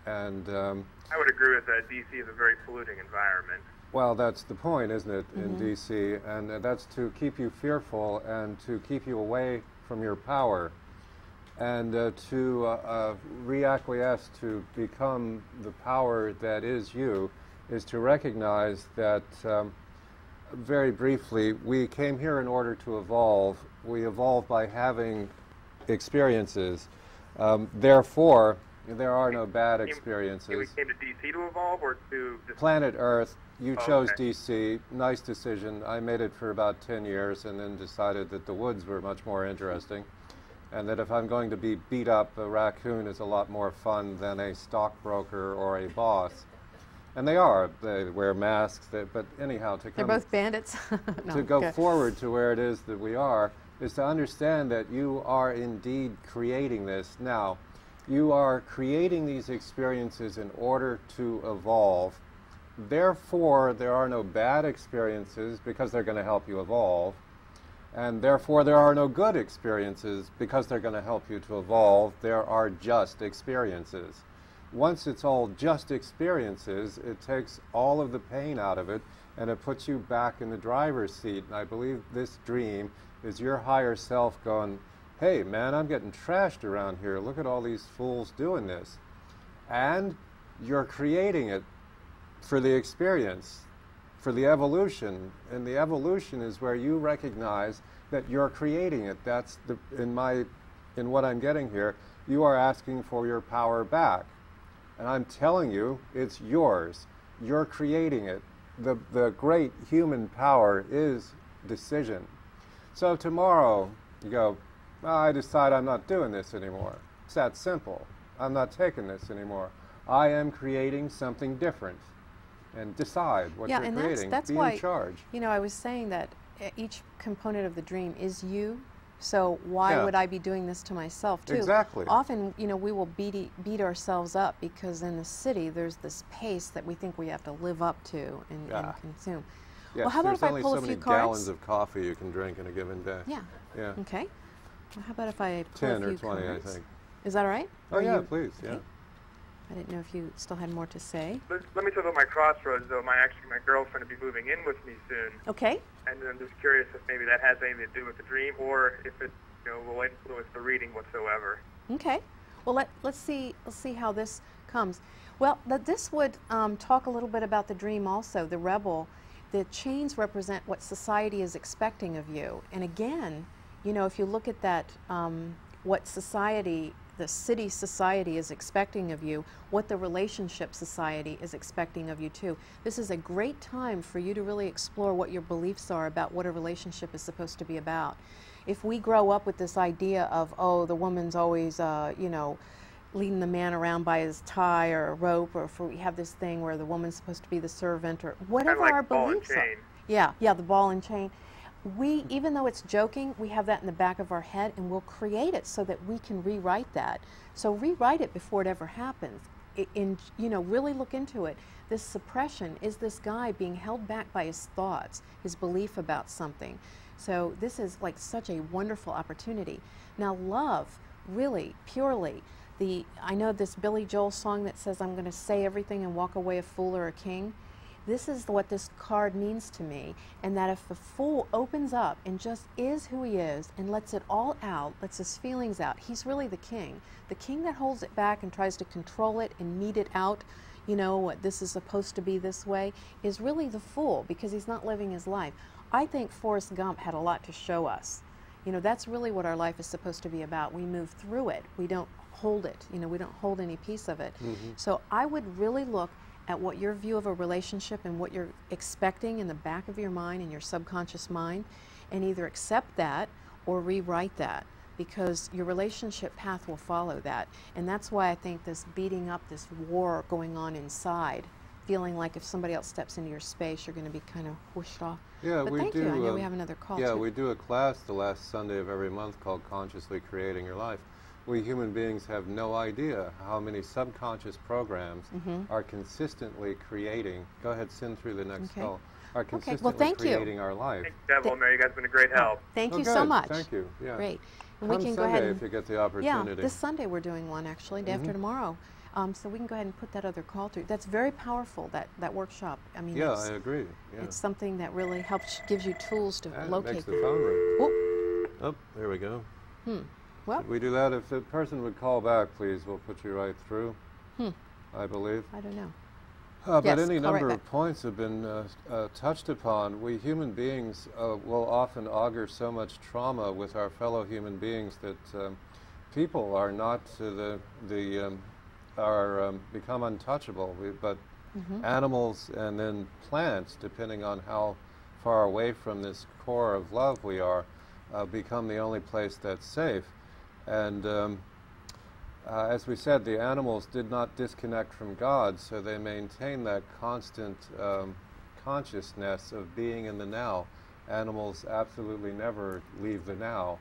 And I would agree with that. DC is a very polluting environment. Well, that's the point, isn't it, in D.C., and that's to keep you fearful and to keep you away from your power, and to reacquiesce, to become the power that is you, is to recognize that, very briefly, we came here in order to evolve. We evolve by having experiences. Therefore, there are no bad experiences. We came to D.C. to evolve, or to... Planet Earth. You chose okay. D.C. Nice decision. I made it for about 10 years and then decided that the woods were much more interesting, and that if I'm going to be beat up, a raccoon is a lot more fun than a stockbroker or a boss. And they are. They wear masks. But anyhow, to come... They're both bandits. No, to go okay. forward to where it is that we are, is to understand that you are indeed creating this. Now, you are creating these experiences in order to evolve. Therefore, there are no bad experiences because they're going to help you evolve. And therefore, there are no good experiences because they're going to help you to evolve. There are just experiences. Once it's all just experiences, it takes all of the pain out of it, and it puts you back in the driver's seat. And I believe this dream is your higher self going, hey, man, I'm getting trashed around here. Look at all these fools doing this. And you're creating it for the experience, for the evolution. And the evolution is where you recognize that you're creating it. That's the, in what I'm getting here, you are asking for your power back. And I'm telling you, it's yours. You're creating it. The great human power is decision. So tomorrow, you go, oh, I decide I'm not doing this anymore. It's that simple. I'm not taking this anymore. I am creating something different. And decide what you're creating. That's Be why, in charge. You know, I was saying that each component of the dream is you. So why would I be doing this to myself too? Exactly. Often, you know, we will beat ourselves up because in the city there's this pace that we think we have to live up to and consume. Yes, well, how about if I pull a few cards? there's only so many gallons of coffee you can drink in a given day. Yeah. Yeah. Okay. Well, how about if I pull 10 a few or 20, cards? I think. Is that all right? Oh, yeah, please. Okay. Yeah. I didn't know if you still had more to say. Let me tell you about my crossroads, though. My girlfriend will be moving in with me soon. Okay. And I'm just curious if maybe that has anything to do with the dream, or if it, will influence the reading whatsoever. Okay. Well, let's see how this comes. Well, this would talk a little bit about the dream also. The rebel, the chains represent what society is expecting of you. And again, you know, if you look at that, what society, the city society is expecting of you, what the relationship society is expecting of you too. This is a great time for you to really explore what your beliefs are about what a relationship is supposed to be about. If we grow up with this idea of, oh, the woman's always, you know, leading the man around by his tie or a rope, or if we have this thing where the woman's supposed to be the servant, or whatever like our ball and beliefs are. chain. Yeah, the ball and chain. We, even though it's joking, we have that in the back of our head, and we'll create it so that we can rewrite that. So rewrite it before it ever happens. You know, really look into it. This suppression is this guy being held back by his thoughts, his belief about something. So this is like such a wonderful opportunity. Now love, really, purely, I know this Billy Joel song that says, I'm going to say everything and walk away a fool or a king. This is what this card means to me, and that if the fool opens up and just is who he is and lets it all out, lets his feelings out, he's really the king. The king that holds it back and tries to control it and mete it out, you know, what this is supposed to be this way, is really the fool because he's not living his life. I think Forrest Gump had a lot to show us. You know, that's really what our life is supposed to be about. We move through it. We don't hold it. You know, we don't hold any piece of it. So I would really look at what your view of a relationship and what you're expecting in the back of your mind and your subconscious mind, and either accept that or rewrite that, because your relationship path will follow that. And that's why I think this beating up, this war going on inside, feeling like if somebody else steps into your space, you're going to be kind of whooshed off. Yeah, but thank you. I know we have another call. Yeah, too. we do a class the last Sunday of every month called Consciously Creating Your Life. We human beings have no idea how many subconscious programs are consistently creating. Go ahead, send through the next call. Are consistently creating our life. Thanks, Neville. Mary, you guys have been a great help. Thank you so much. Thank you. Yeah. Great. And Come we can Sunday go ahead and, if you get the opportunity. yeah, this Sunday we're doing one actually, day after tomorrow. So we can go ahead and put that other call through. That's very powerful, that workshop. I mean, Yeah, I agree. Yeah. It's something that really helps, gives you tools to And locate. it makes the phone ring. Oh, Oh, there we go. well, Should we do that? If the person would call back, please, we'll put you right through, I believe. I don't know. But Yes, any call right number of back. points have been touched upon. We human beings will often augur so much trauma with our fellow human beings that people are not become untouchable. But animals and then plants, depending on how far away from this core of love we are, become the only place that's safe. And as we said, the animals did not disconnect from God, so they maintain that constant consciousness of being in the now. Animals absolutely never leave the now.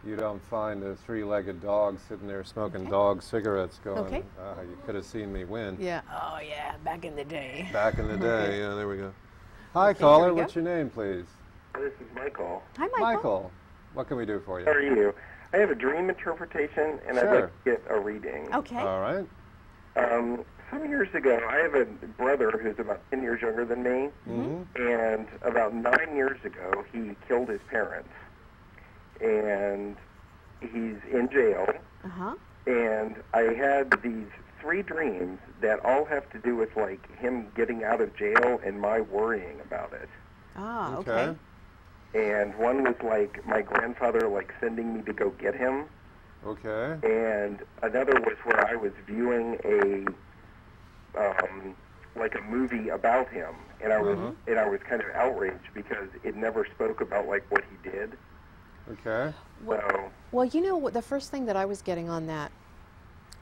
You don't find a three-legged dog sitting there smoking dog cigarettes going, you could have seen me win. Yeah. Oh, yeah, back in the day. Back in the day, yeah, there we go. Hi, Okay, caller, here we what's your name, please? This is Michael. Hi, Michael. Michael, what can we do for you? How are you? I have a dream interpretation, and I'd Sure. like to get a reading. Okay. All right. Some years ago, I have a brother who's about 10 years younger than me, and about 9 years ago, he killed his parents. And he's in jail, and I had these 3 dreams that all have to do with, like, him getting out of jail and my worrying about it. Ah, okay. And one was, like, my grandfather, like, sending me to go get him. Okay. And another was where I was viewing a movie about him, and I was kind of outraged because it never spoke about, like, what he did. Okay. Well, you know what, the first thing that I was getting on that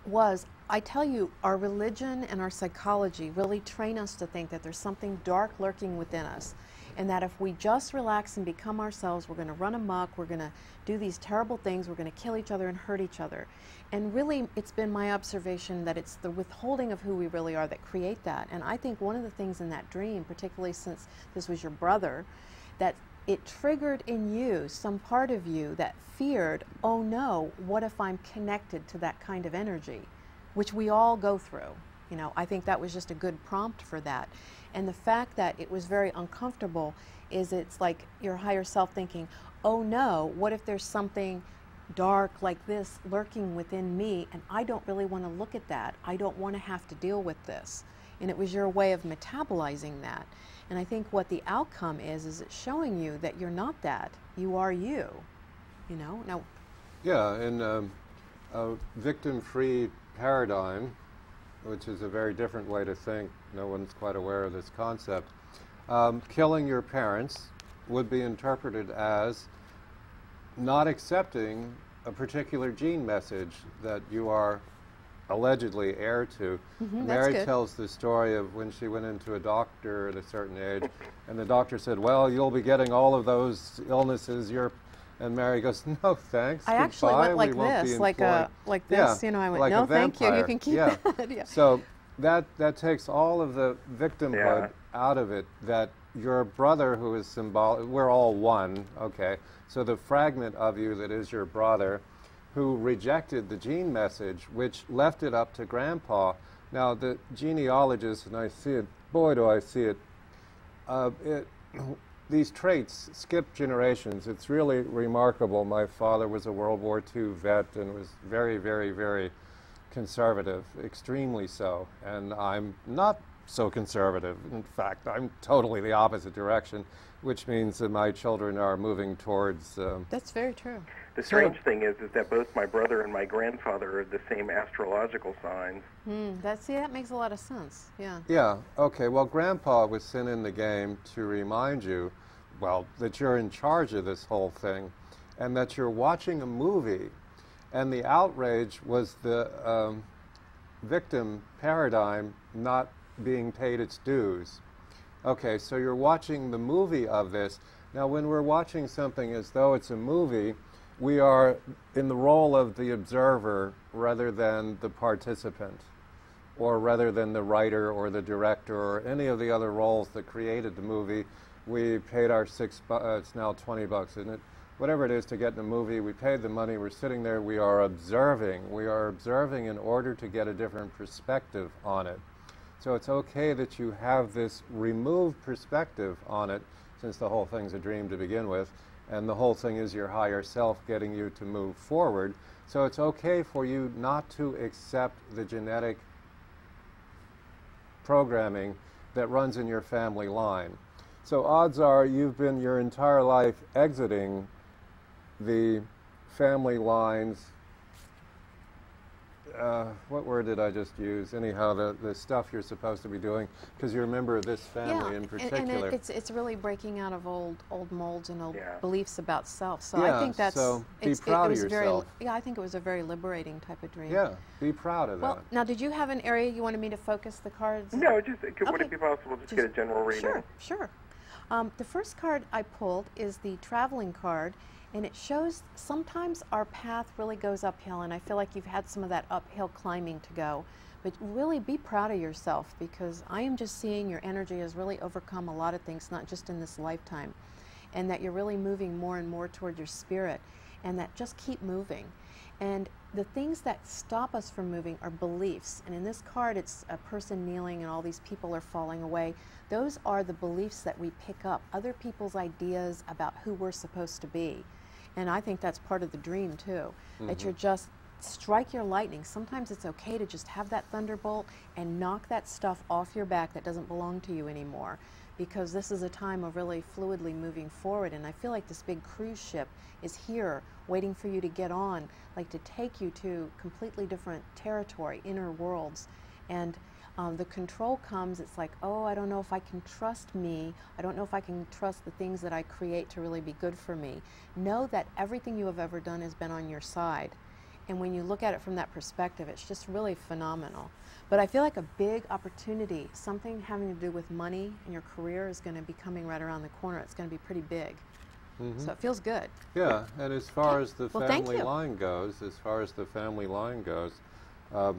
was, I tell you, our religion and our psychology really train us to think that there's something dark lurking within us, and that if we just relax and become ourselves, we're going to run amok, we're going to do these terrible things, we're going to kill each other and hurt each other. And really, it's been my observation that it's the withholding of who we really are that create that. And I think one of the things in that dream, particularly since this was your brother, that it triggered in you some part of you that feared, oh no, what if I'm connected to that kind of energy, which we all go through. You know, I think that was just a good prompt for that. And the fact that it was very uncomfortable is it's like your higher self thinking, oh no, what if there's something dark like this lurking within me, and I don't really want to look at that. I don't want to have to deal with this. And it was your way of metabolizing that. And I think what the outcome is it's showing you that you're not that. You are you. You know? Now, yeah, in a victim-free paradigm, which is a very different way to think, no one's quite aware of this concept, killing your parents would be interpreted as not accepting a particular gene message that you are allegedly heir to. Mary tells the story of when she went into a doctor at a certain age, and the doctor said, well, you'll be getting all of those illnesses. And Mary goes, no, thanks. I actually goodbye. went like this, like this, you know, I went, like no, thank you, you can keep that. Yeah. So that takes all of the victimhood out of it, that your brother, who is symbolic, we're all one, okay? So the fragment of you that is your brother, who rejected the gene message, which left it up to Grandpa. Now, the genealogist, and I see it, boy, do I see it, these traits skip generations. It's really remarkable. My father was a World War II vet and was very, very, very conservative, extremely so. And I'm not so conservative. In fact, I'm totally the opposite direction, which means that my children are moving towards... That's very true. The strange thing is that both my brother and my grandfather are the same astrological signs. That makes a lot of sense, yeah. Yeah, okay, well, Grandpa was sent in the game to remind you, well, that you're in charge of this whole thing, and that you're watching a movie, and the outrage was the victim paradigm not being paid its dues. Okay, so you're watching the movie of this. Now, when we're watching something as though it's a movie, we are in the role of the observer rather than the participant, or rather than the writer or the director or any of the other roles that created the movie. We paid our it's now $20, isn't it? whatever it is to get in a movie, we paid the money, we're sitting there, we are observing. We are observing in order to get a different perspective on it. So it's okay that you have this removed perspective on it, since the whole thing's a dream to begin with, and the whole thing is your higher self getting you to move forward. So it's okay for you not to accept the genetic programming that runs in your family line. So odds are you've been your entire life exiting the family lines. What word did I just use? Anyhow, the stuff you're supposed to be doing, because you're a member of this family in particular. And it's really breaking out of old molds and old beliefs about self. So yeah, I think that's so be proud of yourself. I think it was a very liberating type of dream. Yeah, be proud of that. Now, did you have an area you wanted me to focus the cards? No, just would it be possible to get a general reading? Sure. The first card I pulled is the traveling card. And it shows sometimes our path really goes uphill, and I feel like you've had some of that uphill climbing to go. But really be proud of yourself, because I am just seeing your energy has really overcome a lot of things, not just in this lifetime, and that you're really moving more and more toward your spirit, and that just keep moving. And the things that stop us from moving are beliefs. And in this card, it's a person kneeling and all these people are falling away. Those are the beliefs that we pick up, other people's ideas about who we're supposed to be. And I think that's part of the dream too, that you're just strike your lightning. Sometimes it's okay to just have that thunderbolt and knock that stuff off your back that doesn't belong to you anymore, because this is a time of really fluidly moving forward. And I feel like this big cruise ship is here waiting for you to get on, like to take you to completely different territory, inner worlds. And the control comes, it's like, oh, I don't know if I can trust me. I don't know if I can trust the things that I create to really be good for me. Know that everything you have ever done has been on your side. And when you look at it from that perspective, it's just really phenomenal. But I feel like a big opportunity, something having to do with money and your career, is going to be coming right around the corner. It's going to be pretty big. So it feels good. Yeah, and as far as the family line goes,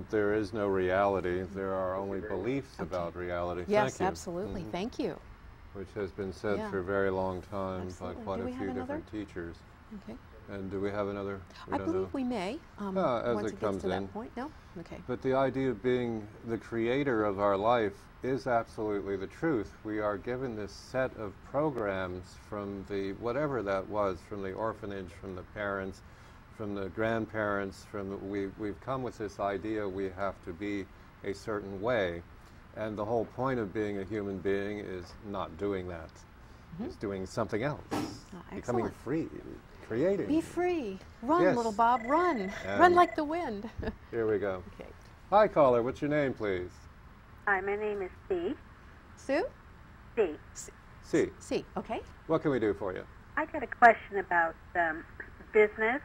there is no reality. There are only beliefs about reality. Yes, Thank you. Absolutely. Thank you. Which has been said for a very long time by quite a few different teachers. Okay. And do we have another? I believe we may. As once it comes gets to in. that point. No? Okay. But the idea of being the creator of our life is absolutely the truth. We are given this set of programs from the, whatever that was, from the orphanage, from the parents, from the grandparents, we've come with this idea we have to be a certain way. And the whole point of being a human being is not doing that. Is doing something else. Becoming free, creating. Be free. Run, yes. Little Bob, run. Run like the wind. Here we go. Okay. Hi, caller. What's your name, please? Hi, my name is C. Sue? C. C. C. Okay. What can we do for you? I got a question about business.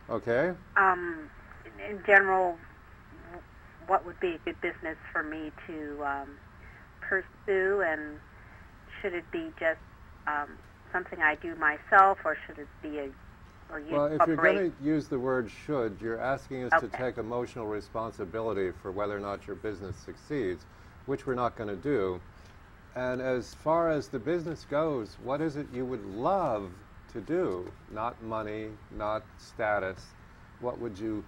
Okay. In general, what would be a good business for me to pursue, and should it be just something I do myself, or should it be well, if you're going to use the word should, you're asking us to take emotional responsibility for whether or not your business succeeds, which we're not going to do. And as far as the business goes, what is it you would love to do? Not money, not status. What would you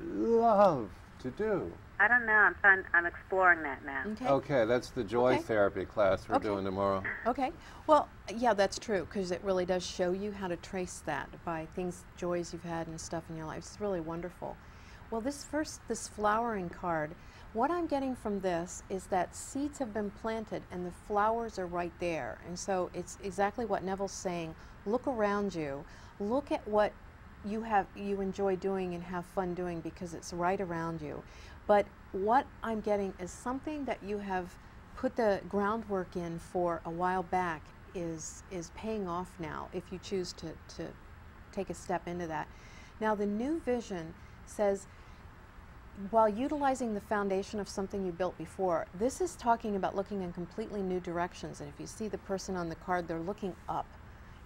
love to do? I don't know. I'm exploring that now. Okay, that's the joy therapy class we're doing tomorrow. Okay. Well, yeah, that's true, because it really does show you how to trace that by things, joys you've had and stuff in your life. It's really wonderful. Well, this flowering card, what I'm getting from this is that seeds have been planted and the flowers are right there. And so it's exactly what Neville's saying. Look around you. Look at what you enjoy doing and have fun doing, because it's right around you. But what I'm getting is something that you have put the groundwork in for a while back is paying off now, if you choose to take a step into that. Now, the new vision says, while utilizing the foundation of something you built before, this is talking about looking in completely new directions. And if you see the person on the card, they're looking up.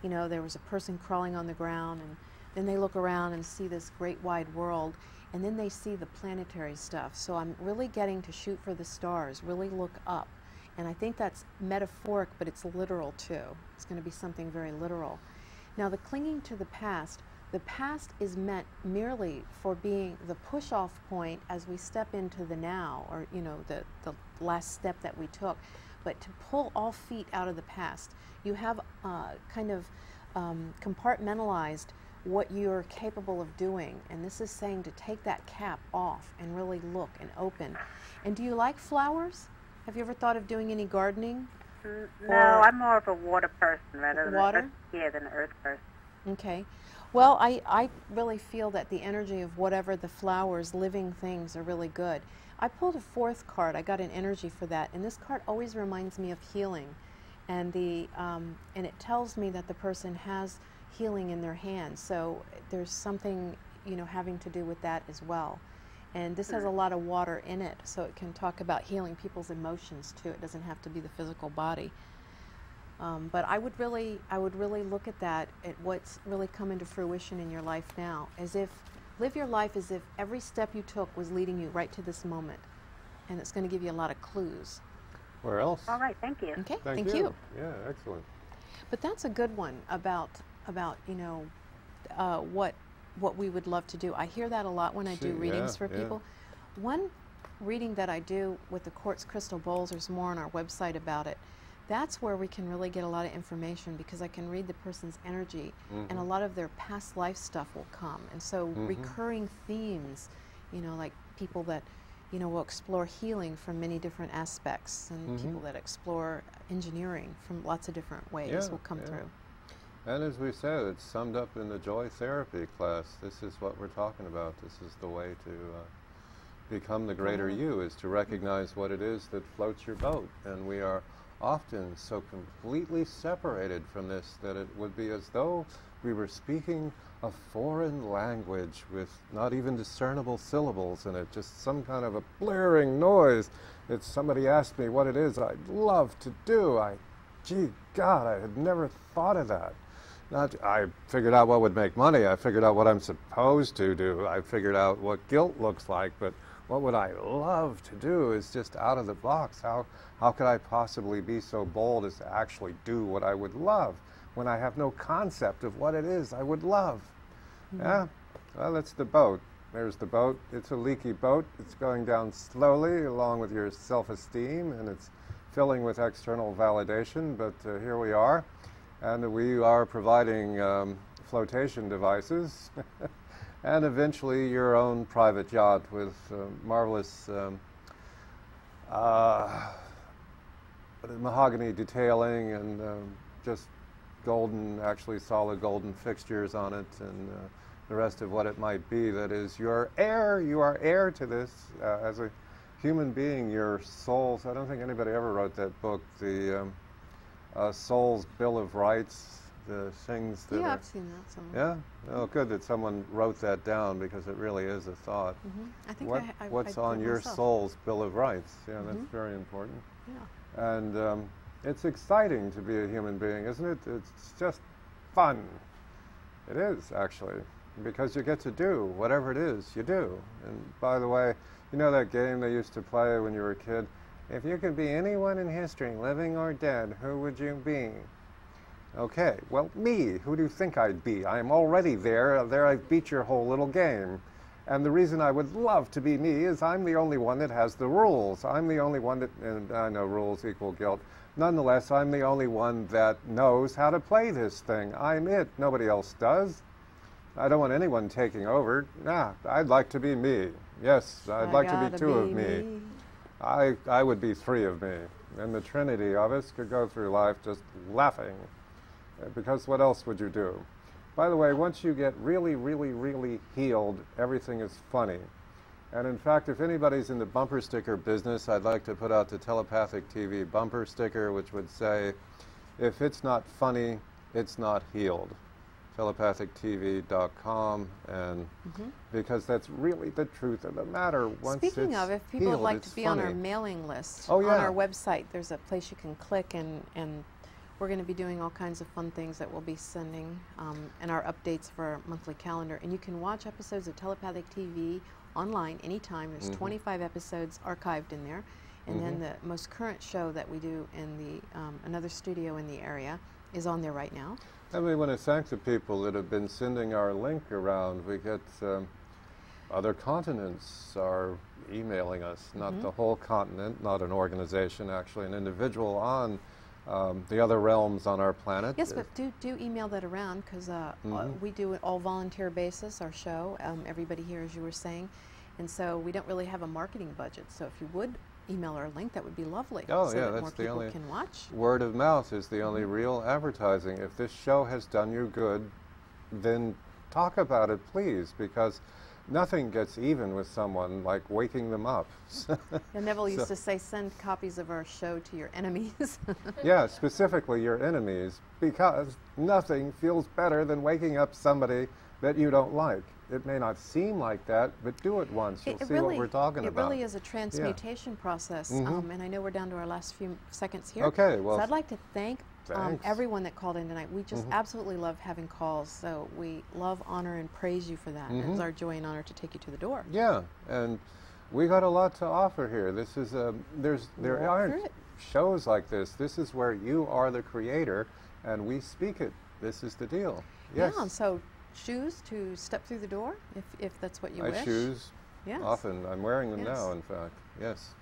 You know, there was a person crawling on the ground, and then they look around and see this great wide world, and then they see the planetary stuff. So I'm really getting to shoot for the stars, really look up. And I think that's metaphoric, but it's literal too. It's going to be something very literal. Now, the clinging to the past is meant merely for being the push-off point as we step into the now, or, you know, the last step that we took. But to pull all feet out of the past, you have kind of compartmentalized what you're capable of doing. And this is saying to take that cap off and really look and open. And do you like flowers? Have you ever thought of doing any gardening? No, I'm more of a water person rather than water? than an earth person. Okay. Well, I really feel that the energy of whatever the flowers, living things, are really good. I pulled a fourth card. I got an energy for that, and this card always reminds me of healing, and and it tells me that the person has healing in their hands. So there's something, you know, having to do with that as well. And this has a lot of water in it, so it can talk about healing people's emotions too. It doesn't have to be the physical body. But I would really look at that, at what's really come into fruition in your life now, as if, live your life as if every step you took was leading you right to this moment. And it's going to give you a lot of clues. Where else? All right, thank you. Okay, Thank you. Yeah, excellent. But that's a good one about you know, what we would love to do. I hear that a lot when I do readings for people. One reading that I do with the quartz crystal bowls, there's more on our website about it. That's where we can really get a lot of information, because I can read the person's energy, and a lot of their past life stuff will come. And so recurring themes, you know, like people that, you know, will explore healing from many different aspects, and people that explore engineering from lots of different ways will come through. And as we said, it's summed up in the joy therapy class. This is what we're talking about. This is the way to become the greater you, is to recognize what it is that floats your boat. And we are often so completely separated from this that it would be as though we were speaking a foreign language with not even discernible syllables in it, just some kind of a blaring noise. It's somebody asked me what it is I'd love to do. Gee, God, I had never thought of that. I figured out what would make money. I figured out what I'm supposed to do. I figured out what guilt looks like, but what would I love to do is just out of the box. How could I possibly be so bold as to actually do what I would love when I have no concept of what it is I would love? Yeah, well, it's the boat. There's the boat. It's a leaky boat. It's going down slowly along with your self-esteem, and it's filling with external validation, but here we are. And we are providing flotation devices and eventually your own private yacht with marvelous mahogany detailing and just golden, actually solid golden fixtures on it, and the rest of what it might be. That is your heir. You are heir to this as a human being. Your souls. I don't think anybody ever wrote that book, the Soul's Bill of Rights, the things that I've seen that somewhere. Yeah? Oh, good that someone wrote that down, because it really is a thought. I think what's I on your myself. Soul's Bill of Rights? Yeah, that's very important. Yeah. And it's exciting to be a human being, isn't it? It's just fun. It is, actually, because you get to do whatever it is you do. And by the way, you know that game they used to play when you were a kid? If you could be anyone in history, living or dead, who would you be? Okay, well, me. Who do you think I'd be? I'm already there. There I've beat your whole little game. And the reason I would love to be me is I'm the only one that has the rules. I'm the only one that, and I know rules equal guilt. Nonetheless, I'm the only one that knows how to play this thing. I'm it. Nobody else does. I don't want anyone taking over. Nah, I'd like to be me. Yes, I'd like to be two of me. I would be three of me, and the trinity of us could go through life just laughing, because what else would you do? By the way, once you get really, really, really healed, everything is funny. And in fact, if anybody's in the bumper sticker business, I'd like to put out the Telepathic TV bumper sticker, which would say, if it's not funny, it's not healed. telepathictv.com, and because that's really the truth of the matter. Once Speaking of, if people would like to be on our mailing list, on our website, there's a place you can click, and we're going to be doing all kinds of fun things that we'll be sending, and our updates for our monthly calendar. And you can watch episodes of Telepathic TV online anytime. There's 25 episodes archived in there. And then the most current show that we do in the another studio in the area is on there right now. And we want to thank the people that have been sending our link around. We get other continents are emailing us, not the whole continent, not an organization, actually, an individual on the other realms on our planet. Yes, but do email that around, because we do it all volunteer basis, our show. Everybody here, as you were saying. And so we don't really have a marketing budget. So if you would email our link, that would be lovely. Oh, so yeah, that that's more the people only can watch. Word of mouth is the only real advertising. If this show has done you good, then talk about it, please, because nothing gets even with someone like waking them up. And Neville used to say, send copies of our show to your enemies. Yeah, specifically your enemies, because nothing feels better than waking up somebody that you don't like. It may not seem like that, but do it once. You'll see what we're talking about. It really is a transmutation process. And I know we're down to our last few seconds here. Okay, well, so I'd like to thank everyone that called in tonight. We just absolutely love having calls. So we love, honor, and praise you for that. And it's our joy and honor to take you to the door. Yeah, and we got a lot to offer here. This is there aren't shows like this. This is where you are the creator, and we speak it. This is the deal. Yes. Yeah. So choose to step through the door if that's what you wish. I choose. Yes. Often. I'm wearing them now, in fact. Yes.